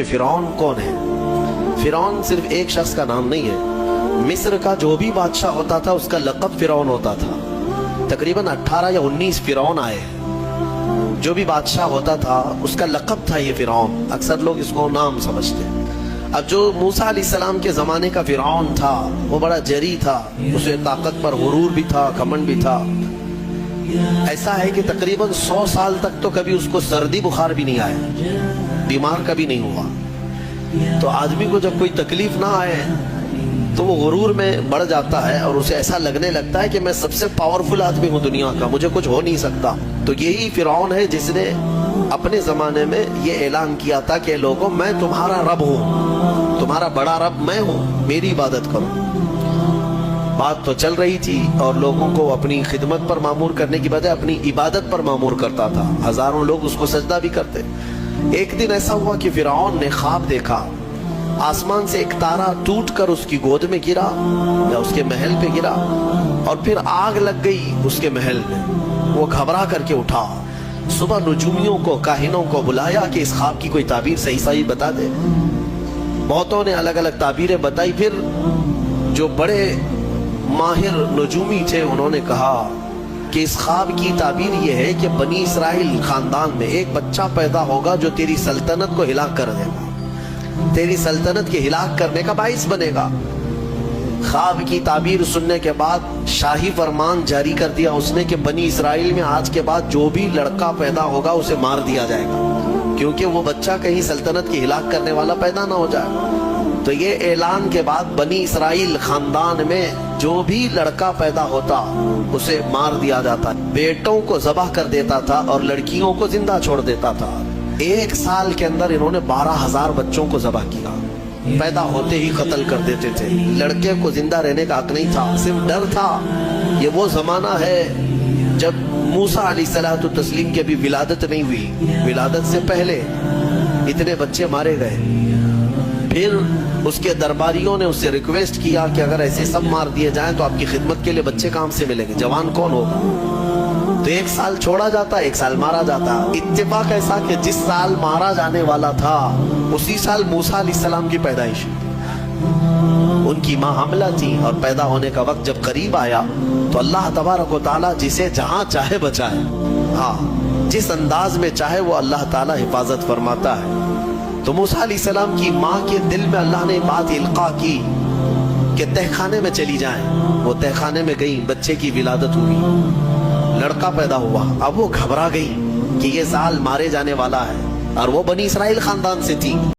کہ فرعون کون ہے۔ فرعون صرف ایک شخص کا نام نہیں ہے، مصر کا جو بھی بادشاہ ہوتا تھا اس کا لقب فرعون ہوتا تھا۔ تقریباً 18 یا 19 فرعون آئے، جو بھی بادشاہ ہوتا تھا اس کا لقب تھا یہ فرعون، اکثر لوگ اس کو نام سمجھتے ہیں۔ اب جو موسیٰ علیہ السلام کے زمانے کا فرعون تھا وہ بڑا جری تھا، اسے طاقت پر غرور بھی تھا، گھمنڈ بھی تھا۔ ایسا ہے کہ تقریباً 100 سال تک تو کبھی اس کو سردی بخار بھی نہیں آیا، بیمار کبھی نہیں ہوا۔ تو آدمی کو جب کوئی تکلیف نہ آئے تو وہ غرور میں بڑھ جاتا ہے اور اسے ایسا لگنے لگتا ہے کہ میں سب سے پاورفل آدمی ہوں دنیا کا، مجھے کچھ ہو نہیں سکتا۔ تو یہی فرعون ہے جس نے اپنے زمانے میں یہ اعلان کیا تھا کہ لوگوں میں تمہارا رب ہوں، تمہارا بڑا رب میں ہوں، میری عبادت کرو۔ بات تو چل رہی تھی اور لوگوں کو اپنی خدمت پر معمور کرنے کی بجائے اپنی عبادت پر معمور کرتا تھا، ہزاروں لوگ اس کو سجدہ بھی کرتے۔ ایک دن ایسا ہوا کہ فرعون نے خواب دیکھا، آسمان سے ایک تارا ٹوٹ کر اس کی گود میں گرا یا اس کے محل پہ گرا اور پھر آگ لگ گئی اس کے محل میں۔ وہ گھبرا کر کے اٹھا، صبح نجومیوں کو، کاہنوں کو بلایا کہ اس خواب کی کوئی تعبیر صحیح بتا دے۔ بہتوں نے الگ الگ تعبیریں بتائی، پھر جو بڑے ماہر نجومی تھے انہوں نے کہا کہ اس خواب کی تعبیر یہ ہے کہ بنی اسرائیل خاندان میں ایک بچہ پیدا ہوگا جو تیری سلطنت کو ہلاک کر دے گا، تیری سلطنت کے ہلاک کرنے کا باعث بنے گا۔ خواب کی تعبیر سننے کے بعد شاہی فرمان جاری کر دیا اس نے کہ بنی اسرائیل میں آج کے بعد جو بھی لڑکا پیدا ہوگا اسے مار دیا جائے گا، کیونکہ وہ بچہ کہیں سلطنت کی ہلاک کرنے والا پیدا نہ ہو جائے۔ تو یہ اعلان کے بعد بنی اسرائیل خاندان میں جو بھی لڑکا پیدا ہوتا اسے مار دیا جاتا، بیٹوں کو ذبح کر دیتا تھا اور لڑکیوں کو زندہ چھوڑ دیتا تھا۔ 1 سال کے اندر انہوں نے 12,000 بچوں کو ذبح کیا، پیدا ہوتے ہی قتل کر دیتے تھے۔ لڑکے کو زندہ رہنے کا حق نہیں تھا، صرف ڈر تھا۔ یہ وہ زمانہ ہے جب موسیٰ علیہ الصلوۃ والتسلیم کی ابھی ولادت نہیں ہوئی، ولادت سے پہلے اتنے بچے مارے گئے۔ پھر اس کے درباریوں نے اس سے ریکویسٹ کیا کہ اگر ایسے سب مار دیے جائیں تو آپ کی خدمت کے لیے بچے کام سے ملیں گے، جوان کون ہوگا؟ تو 1 سال چھوڑا جاتا، 1 سال مارا جاتا۔ اتفاق ایسا کہ جس سال مارا جانے والا تھا اسی سال موسیٰ علیہ السلام کی پیدائش، ان کی ماں حاملہ تھی اور پیدا ہونے کا وقت جب قریب آیا تو اللہ تبارک و تعالیٰ جسے جہاں چاہے بچائے، ہاں جس انداز میں چاہے وہ اللہ تعالیٰ حفاظت فرماتا ہے۔ تو موسیٰ علیہ السلام کی ماں کے دل میں اللہ نے بات القاء کی کہ تہ خانے میں چلی جائیں۔ وہ تہ خانے میں گئی، بچے کی ولادت ہوئی، لڑکا پیدا ہوا۔ اب وہ گھبرا گئی کہ یہ سال مارے جانے والا ہے اور وہ بنی اسرائیل خاندان سے تھی۔